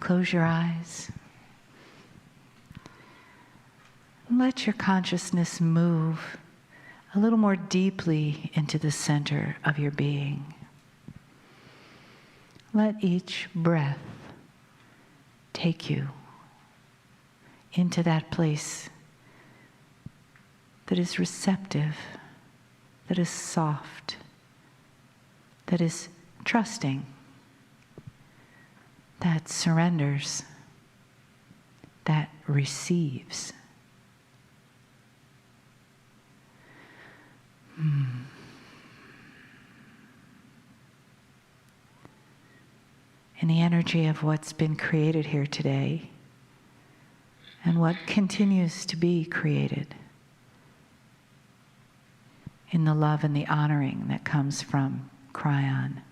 Close your eyes. Let your consciousness move a little more deeply into the center of your being. Let each breath take you into that place that is receptive, that is soft, that is trusting, that surrenders, that receives. In the energy of what's been created here today and what continues to be created, in the love and the honoring that comes from Kryon,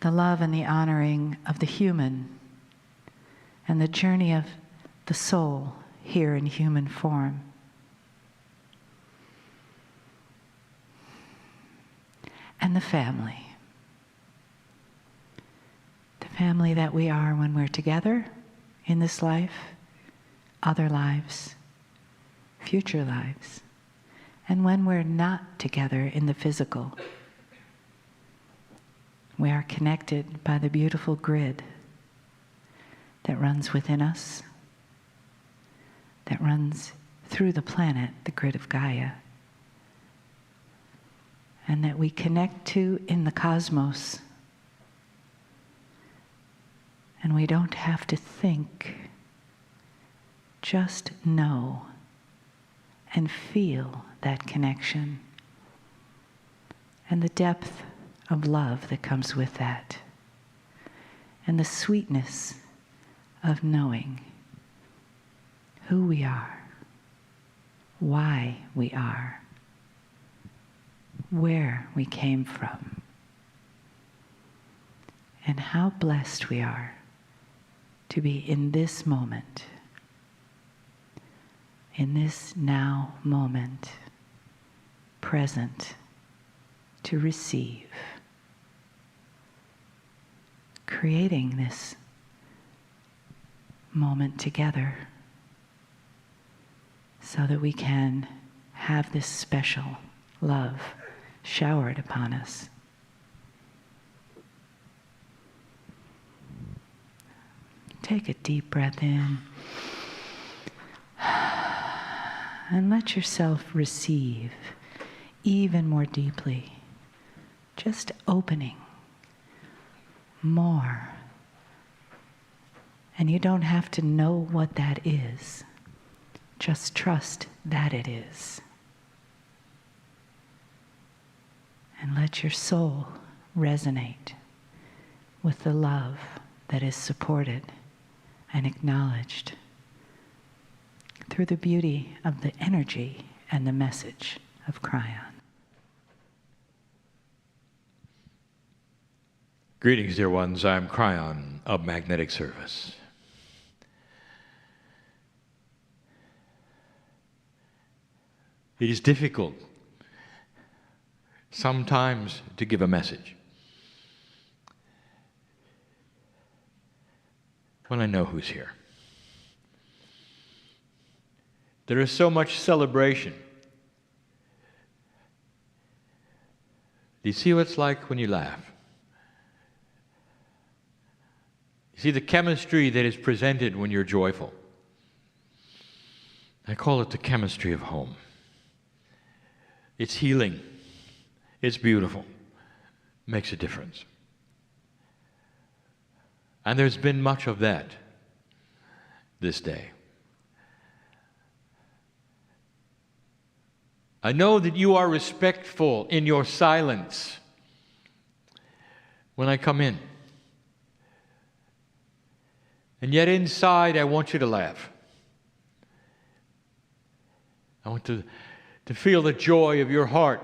the love and the honoring of the human and the journey of the soul here in human form. And the family that we are when we're together in this life, other lives, future lives, and when we're not together in the physical. We are connected by the beautiful grid that runs within us, that runs through the planet, the grid of Gaia, and that we connect to in the cosmos. And we don't have to think, just know and feel that connection and the depth of love that comes with that, and the sweetness of knowing who we are, why we are, where we came from, and how blessed we are to be in this moment, in this now moment, present to receive, creating this moment together so that we can have this special love showered upon us. Take a deep breath in and let yourself receive even more deeply, just opening more. And you don't have to know what that is. Just trust that it is. And let your soul resonate with the love that is supported and acknowledged through the beauty of the energy and the message of Kryon. Greetings, dear ones. I'm Kryon of Magnetic Service. It is difficult sometimes to give a message when I know who's here. There is so much celebration. Do you see what it's like when you laugh? You see the chemistry that is presented when you're joyful. I call it the chemistry of home. It's healing. It's beautiful. Makes a difference. And there's been much of that this day. I know that you are respectful in your silence when I come in. And yet inside, I want you to laugh. I want to feel the joy of your heart,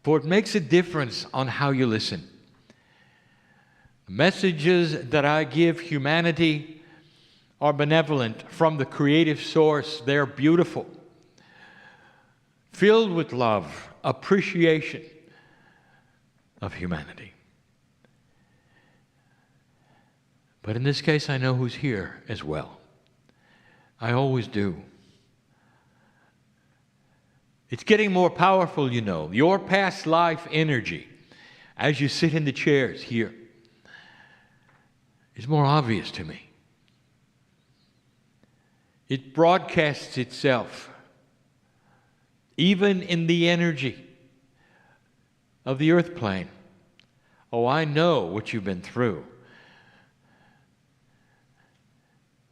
for it makes a difference on how you listen. The messages that I give humanity are benevolent from the creative source. They're beautiful, filled with love, appreciation, of humanity. But in this case, I know who's here as well. I always do. It's getting more powerful, you know. Your past life energy, as you sit in the chairs here, is more obvious to me. It broadcasts itself, even in the energy of the earth plane. Oh, I know what you've been through.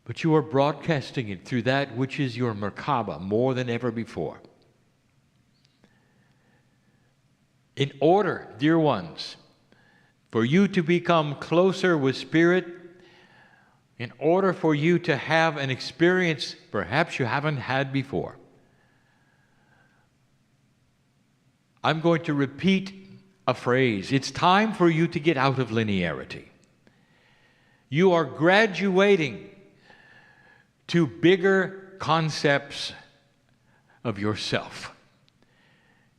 But you are broadcasting it through that which is your Merkaba more than ever before. In order, dear ones, for you to become closer with Spirit, in order for you to have an experience perhaps you haven't had before, I'm going to repeat a phrase. It's time for you to get out of linearity. You are graduating to bigger concepts of yourself.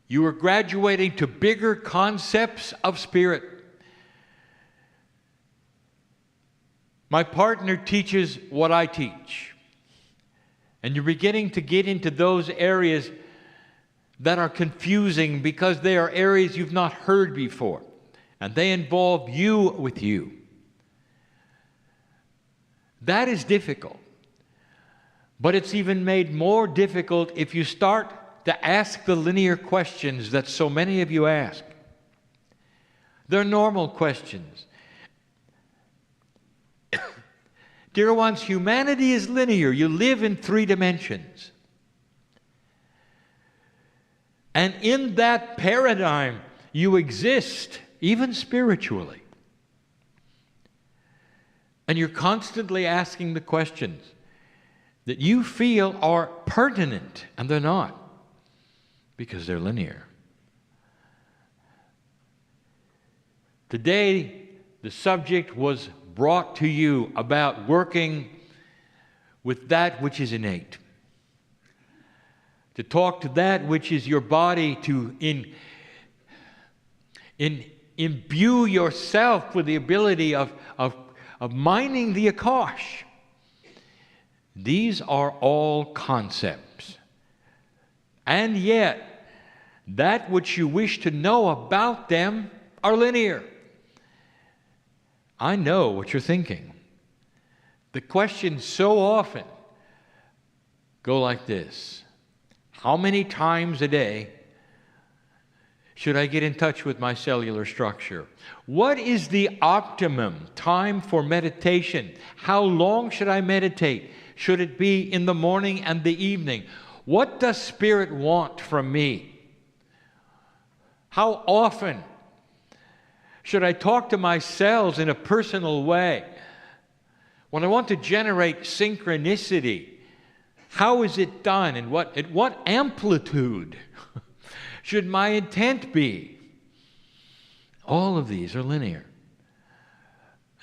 You are graduating to bigger concepts of Spirit. My partner teaches what I teach. And you're beginning to get into those areas that are confusing because they are areas you've not heard before. And they involve you with you. That is difficult. But it's even made more difficult if you start to ask the linear questions that so many of you ask. They're normal questions. Dear ones, humanity is linear. You live in 3 dimensions. And in that paradigm, you exist, even spiritually. And you're constantly asking the questions that you feel are pertinent, and they're not, because they're linear. Today, the subject was brought to you about working with that which is innate. To talk to that which is your body, to imbue yourself with the ability of mining the Akash. These are all concepts. And yet, that which you wish to know about them are linear. I know what you're thinking. The questions so often go like this. How many times a day should I get in touch with my cellular structure? What is the optimum time for meditation? How long should I meditate? Should it be in the morning and the evening? What does Spirit want from me? How often should I talk to my cells in a personal way? When I want to generate synchronicity, how is it done, and at what amplitude should my intent be? All of these are linear.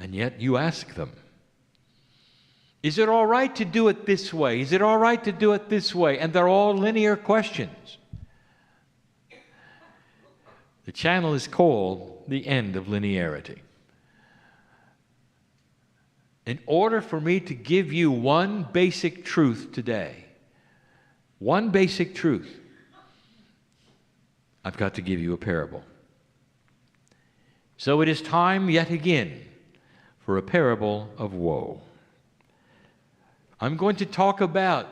And yet you ask them. Is it all right to do it this way? Is it all right to do it this way? And they're all linear questions. The channel is called the end of linearity. In order for me to give you one basic truth today, one basic truth, I've got to give you a parable. So it is time yet again for a parable of woe. I'm going to talk about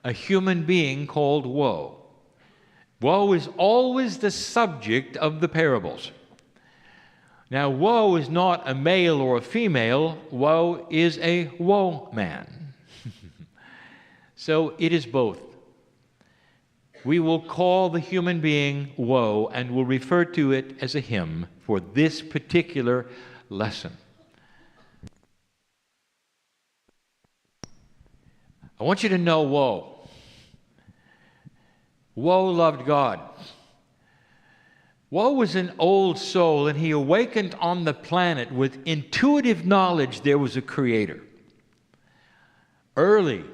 a human being called woe. Woe is always the subject of the parables. Now, woe is not a male or a female. Woe is a woe man. So it is both. We will call the human being woe and will refer to it as a him for this particular lesson. I want you to know woe. Woe loved God. Woe was an old soul, and he awakened on the planet with intuitive knowledge there was a creator. Early,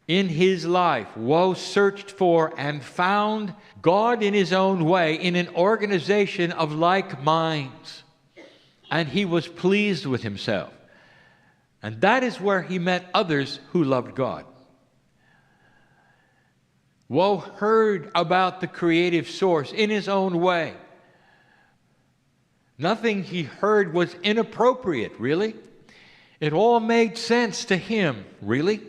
in his life, Woe searched for and found God in his own way in an organization of like minds. And he was pleased with himself. And that is where he met others who loved God. Woe heard about the creative source in his own way. Nothing he heard was inappropriate, really. It all made sense to him, really.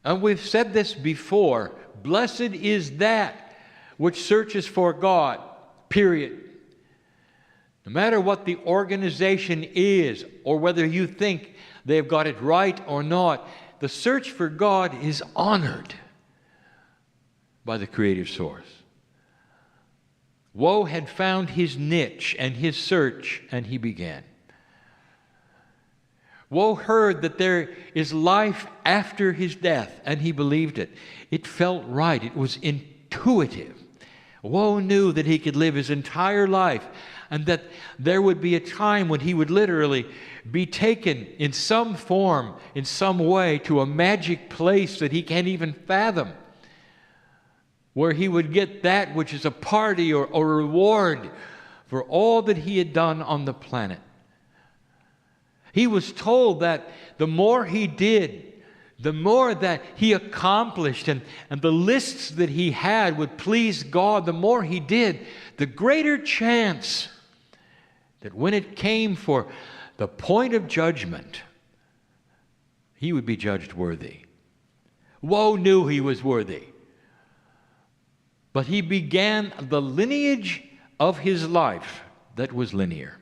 And we've said this before. Blessed is that which searches for God, period. No matter what the organization is, or whether you think they've got it right or not, the search for God is honored by the creative source. Woe had found his niche and his search, and he began. Woe heard that there is life after his death, and he believed it. It felt right. It was intuitive. Woe knew that he could live his entire life, and that there would be a time when he would literally be taken in some form, in some way, to a magic place that he can't even fathom, where he would get that which is a party or a reward for all that he had done on the planet. He was told that the more he did, the more that he accomplished, and the lists that he had would please God, the more he did, the greater chance that when it came for the point of judgment, he would be judged worthy. Woe knew he was worthy. But he began the lineage of his life that was linear.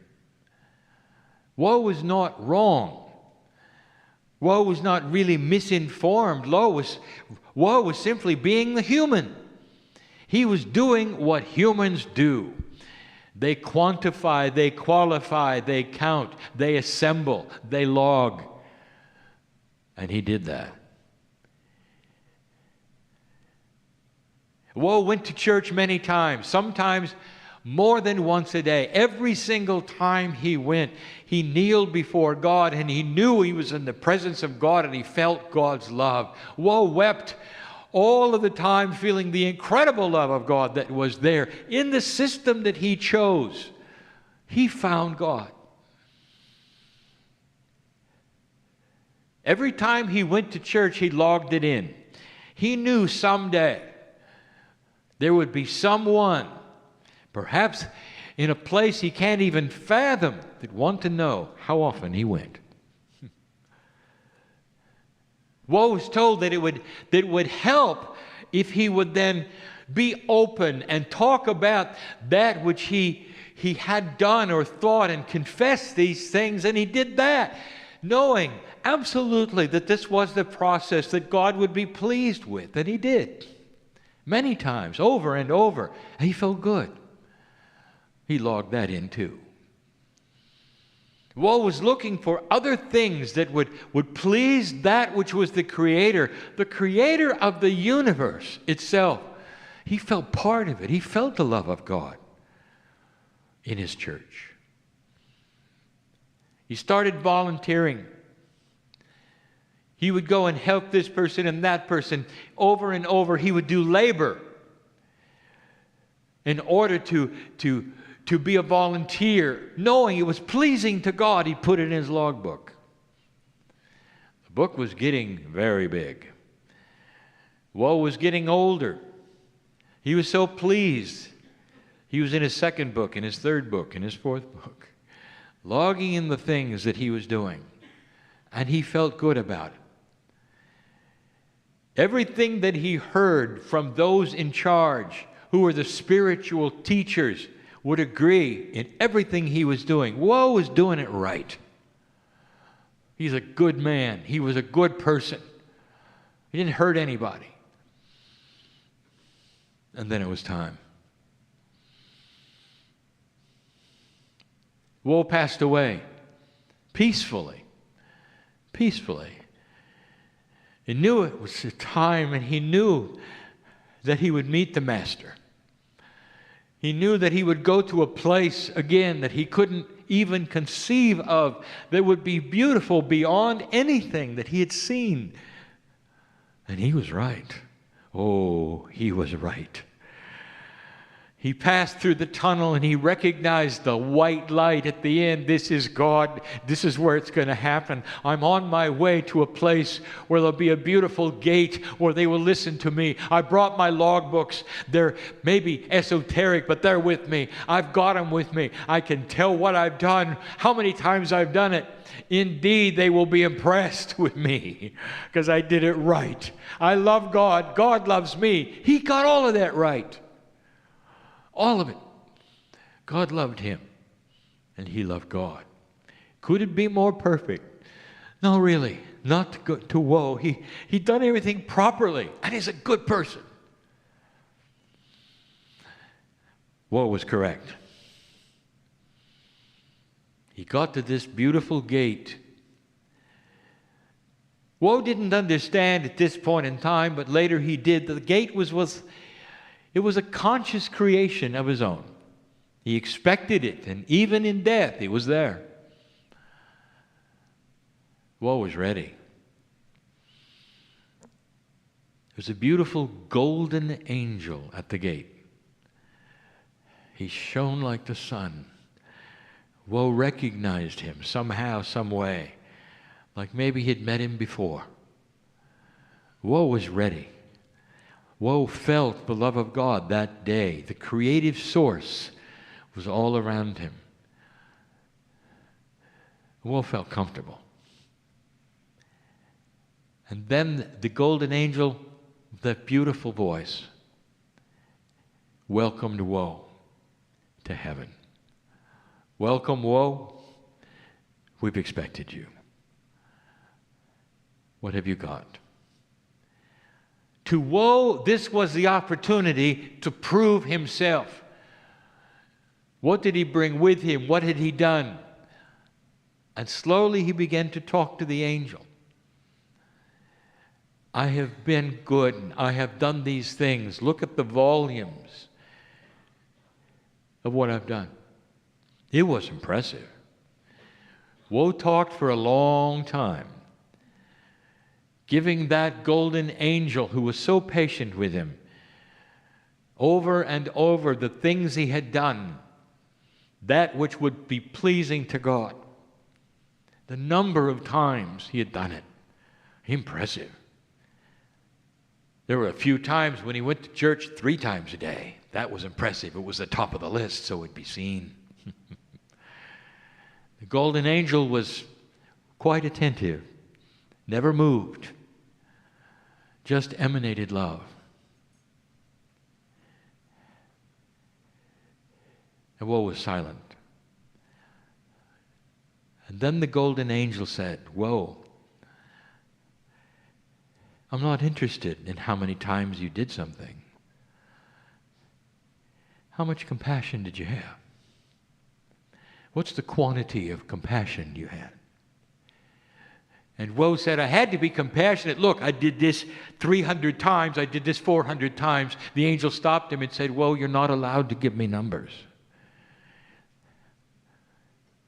Woe was not wrong. Woe was not really misinformed. Woe was simply being the human. He was doing what humans do. They quantify, they qualify, they count, they assemble, they log. And he did that. Woe went to church many times, sometimes more than once a day. Every single time he went, he kneeled before God, and he knew he was in the presence of God, and he felt God's love. Woe wept all of the time, feeling the incredible love of God that was there. In the system that he chose, he found God. Every time he went to church, he logged it in. He knew someday there would be someone, perhaps in a place he can't even fathom, that want to know how often he went. Woe was told that it would help if he would then be open and talk about that which he had done or thought and confess these things, and he did that, knowing absolutely that this was the process that God would be pleased with, and he did. Many times, over and over. He felt good. He logged that in too. Woe was looking for other things that would please that which was the creator of the universe itself. He felt part of it. He felt the love of God in his church. He started volunteering. He would go and help this person and that person over and over. He would do labor in order to be a volunteer, knowing it was pleasing to God. He put it in his logbook. The book was getting very big. Woe was getting older. He was so pleased. He was in his second book, in his third book, in his fourth book, logging in the things that he was doing. And he felt good about it. Everything that he heard from those in charge, who were the spiritual teachers, would agree in everything he was doing. Woe was doing it right. He's a good man. He was a good person. He didn't hurt anybody. And then it was time. Woe passed away peacefully. Peacefully. He knew it was the time, and he knew that he would meet the Master. He knew that he would go to a place again that he couldn't even conceive of, that would be beautiful beyond anything that he had seen. And he was right. Oh, he was right. He passed through the tunnel and he recognized the white light at the end. This is God. This is where it's going to happen. I'm on my way to a place where there'll be a beautiful gate where they will listen to me. I brought my logbooks. They're maybe esoteric, but they're with me. I've got them with me. I can tell what I've done, how many times I've done it. Indeed, they will be impressed with me because I did it right. I love God. God loves me. He got all of that right. All of it. God loved him, and he loved God. Could it be more perfect? No, really. Not to woe. He'd done everything properly, and he's a good person. Woe was correct. He got to this beautiful gate. Woe didn't understand at this point in time, but later he did. The gate was it was a conscious creation of his own. He expected it, and even in death, it was there. Woe was ready. There's a beautiful golden angel at the gate. He shone like the sun. Woe recognized him somehow, some way, like maybe he'd met him before. Woe was ready. Woe felt the love of God that day. The creative source was all around him. Woe felt comfortable. And then the golden angel, that beautiful voice, welcomed Woe to heaven. Welcome, Woe. We've expected you. What have you got? To Woe, this was the opportunity to prove himself. What did he bring with him? What had he done? And slowly he began to talk to the angel. I have been good. I have done these things. Look at the volumes of what I've done. It was impressive. Woe talked for a long time, giving that golden angel who was so patient with him over and over the things he had done, that which would be pleasing to God. The number of times he had done it. Impressive. There were a few times when he went to church 3 times a day. That was impressive. It was the top of the list, so it'd be seen. The golden angel was quite attentive, never moved, just emanated love. And Woe was silent. And then the golden angel said, Woe, I'm not interested in how many times you did something. How much compassion did you have? What's the quantity of compassion you had? And Woe said, I had to be compassionate. Look, I did this 300 times. I did this 400 times. The angel stopped him and said, Woe, you're not allowed to give me numbers.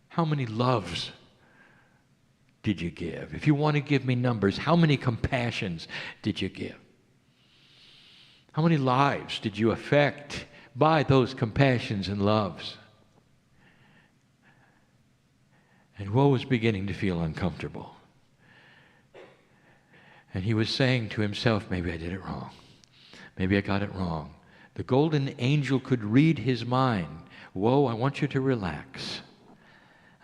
How many loves did you give? If you want to give me numbers, how many compassions did you give? How many lives did you affect by those compassions and loves? And Woe was beginning to feel uncomfortable. And he was saying to himself, maybe I did it wrong. Maybe I got it wrong. The golden angel could read his mind. Woe, I want you to relax.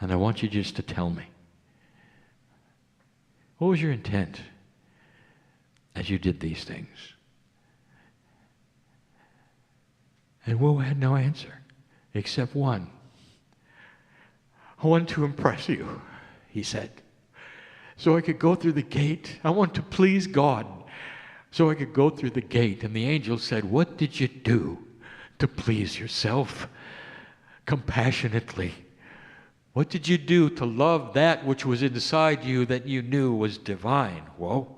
And I want you just to tell me. What was your intent as you did these things? And Woe had no answer except one. I want to impress you, he said, so I could go through the gate. I want to please God, so I could go through the gate. And the angel said, what did you do to please yourself compassionately? What did you do to love that which was inside you that you knew was divine? Woe.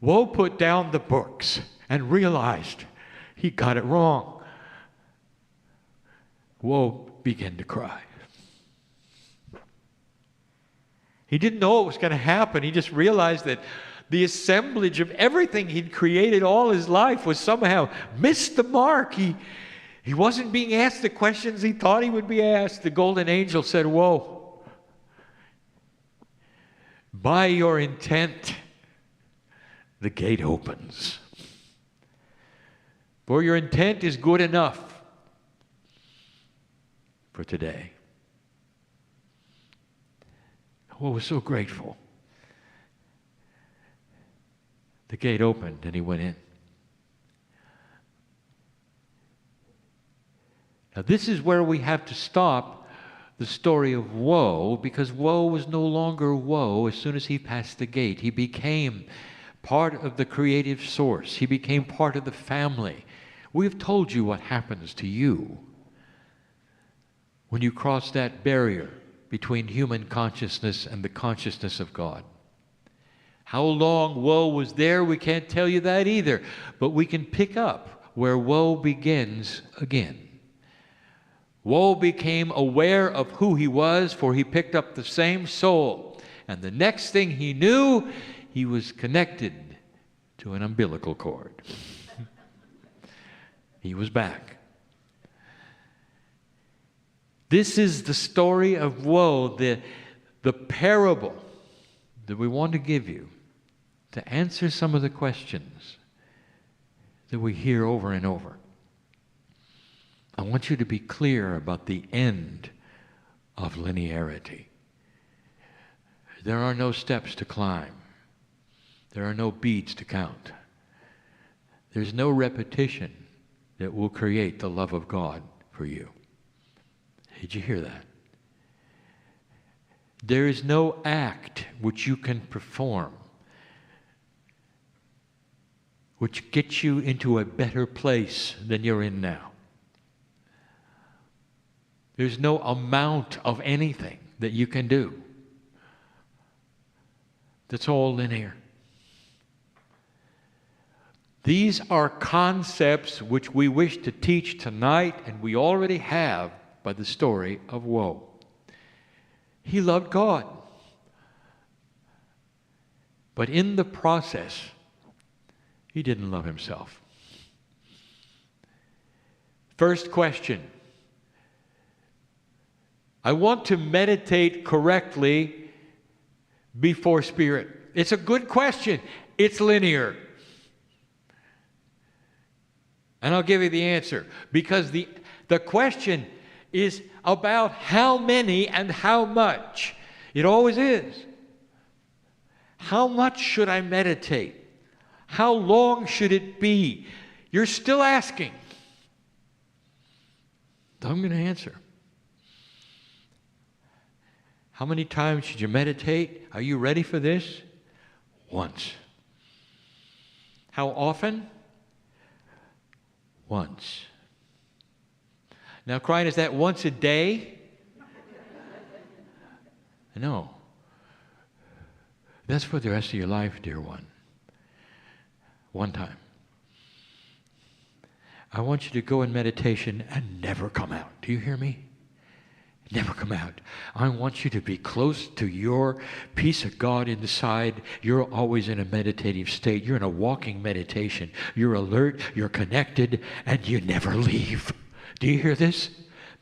Woe put down the books and realized he got it wrong. Woe began to cry. He didn't know what was going to happen. He just realized that the assemblage of everything he'd created all his life was somehow missed the mark. He wasn't being asked the questions he thought he would be asked. The golden angel said, "Whoa, by your intent, the gate opens. For your intent is good enough for today." Oh, was so grateful. The gate opened and he went in. Now this is where we have to stop the story of woe, because woe was no longer woe as soon as he passed the gate. He became part of the creative source. He became part of the family. We have told you what happens to you when you cross that barrier between human consciousness and the consciousness of God. How long woe was there, we can't tell you that either. But we can pick up where woe begins again. Woe became aware of who he was, for he picked up the same soul. And the next thing he knew, he was connected to an umbilical cord. He was back. This is the story of woe, the parable that we want to give you to answer some of the questions that we hear over and over. I want you to be clear about the end of linearity. There are no steps to climb. There are no beads to count. There's no repetition that will create the love of God for you. Did you hear that? There is no act which you can perform which gets you into a better place than you're in now. There's no amount of anything that you can do that's all linear. These are concepts which we wish to teach tonight, and we already have by the story of woe. He loved God. But in the process, he didn't love himself. First question. I want to meditate correctly before spirit. It's a good question. It's linear. And I'll give you the answer. Because the question is about how many and how much. It always is. How much should I meditate? How long should it be? You're still asking. I'm going to answer. How many times should you meditate? Are you ready for this? Once. How often? Once. Now, Kryon, is that once a day? No. That's for the rest of your life, dear one. One time. I want you to go in meditation and never come out. Do you hear me? Never come out. I want you to be close to your peace of God inside. You're always in a meditative state. You're in a walking meditation. You're alert, you're connected, and you never leave. Do you hear this?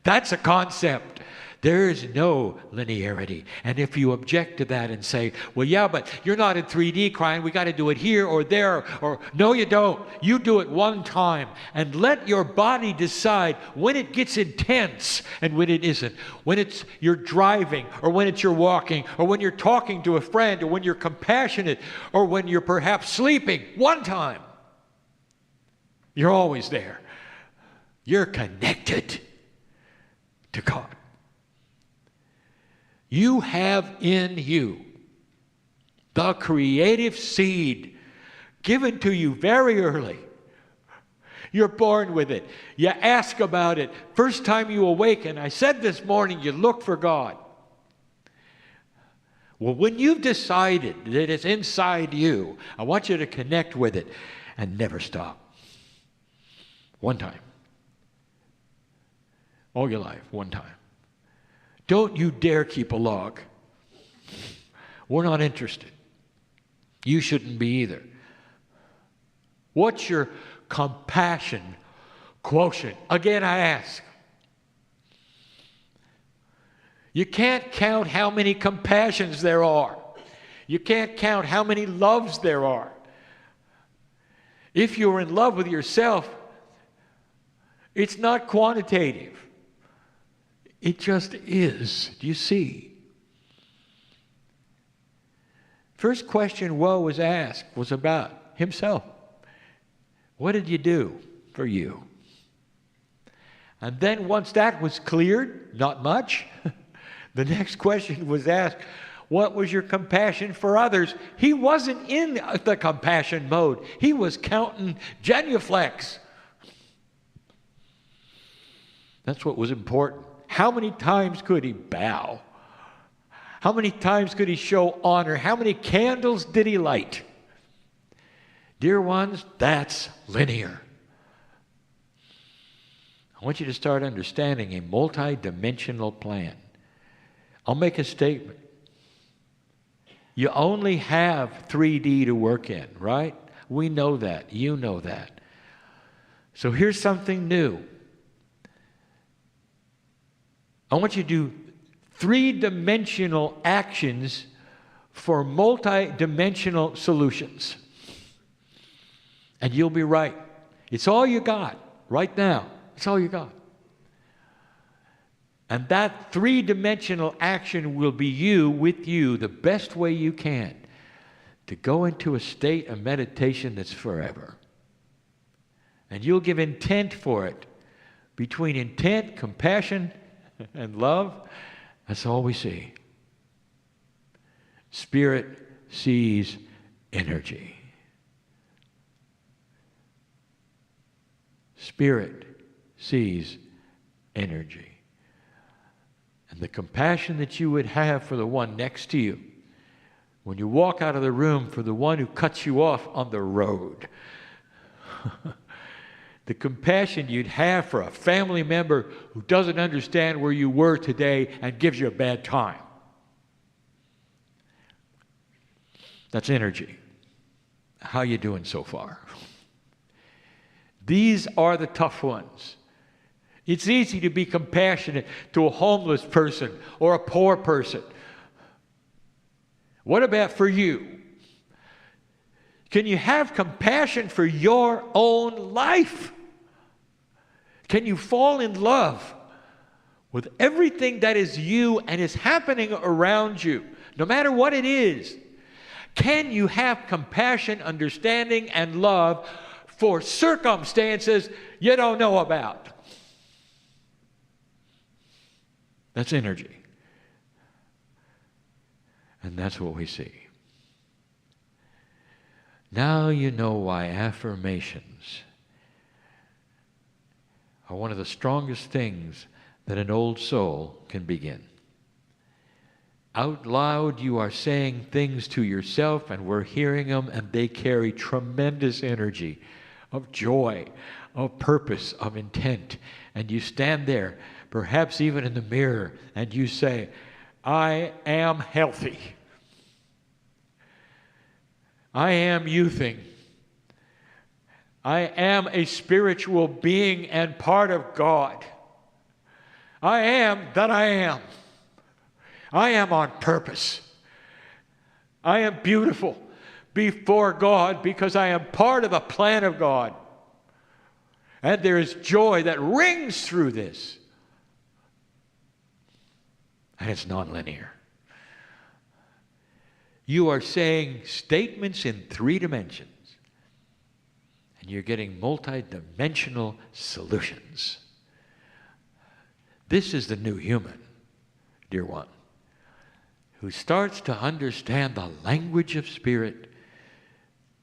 That's a concept. There is no linearity. And if you object to that and say, well, yeah, but you're not in 3D, Kryon. We got to do it here or there. Or no, you don't. You do it one time. And let your body decide when it gets intense and when it isn't. When it's you're driving, or when it's you're walking, or when you're talking to a friend, or when you're compassionate, or when you're perhaps sleeping. One time. You're always there. You're connected to God. You have in you the creative seed given to you very early. You're born with it. You ask about it. First time you awaken, I said this morning, you look for God. Well, when you've decided that it's inside you, I want you to connect with it and never stop. One time. All your life, one time. Don't you dare keep a log. We're not interested. You shouldn't be either. What's your compassion quotient? Again, I ask. You can't count how many compassions there are. You can't count how many loves there are. If you're in love with yourself, it's not quantitative. It just is. Do you see? First question Woe was asked was about himself. What did you do for you? And then once that was cleared, not much, the next question was asked, what was your compassion for others? He wasn't in the compassion mode. He was counting genuflex. That's what was important. How many times could he bow? How many times could he show honor? How many candles did he light? Dear ones, that's linear. I want you to start understanding a multi-dimensional plan. I'll make a statement. You only have 3D to work in, right? We know that. You know that. So here's something new. I want you to do 3-dimensional actions for multi-dimensional solutions. And you'll be right. It's all you got right now. It's all you got. And that 3-dimensional action will be you with you the best way you can to go into a state of meditation that's forever. And you'll give intent for it. Between intent, compassion, and love, that's all we see. Spirit sees energy. Spirit sees energy. And the compassion that you would have for the one next to you, when you walk out of the room, for the one who cuts you off on the road, the compassion you'd have for a family member who doesn't understand where you were today and gives you a bad time. That's energy. How you doing so far? These are the tough ones. It's easy to be compassionate to a homeless person or a poor person. What about for you? Can you have compassion for your own life? Can you fall in love with everything that is you and is happening around you, no matter what it is? Can you have compassion, understanding, and love for circumstances you don't know about? That's energy. And that's what we see. Now you know why affirmations are one of the strongest things that an old soul can begin. Out loud, you are saying things to yourself, and we're hearing them, and they carry tremendous energy of joy, of purpose, of intent. And you stand there, perhaps even in the mirror, and you say, I am healthy. I am youthing. I am a spiritual being and part of God. I am that I am. I am on purpose. I am beautiful before God because I am part of the plan of God. And there is joy that rings through this. And it's nonlinear. You are saying statements in 3 dimensions. And you're getting multi-dimensional solutions. This is the new human, dear one, who starts to understand the language of spirit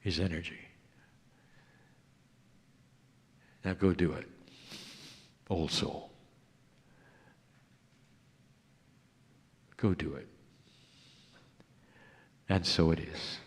is energy. Now go do it, old soul. Go do it. And so it is.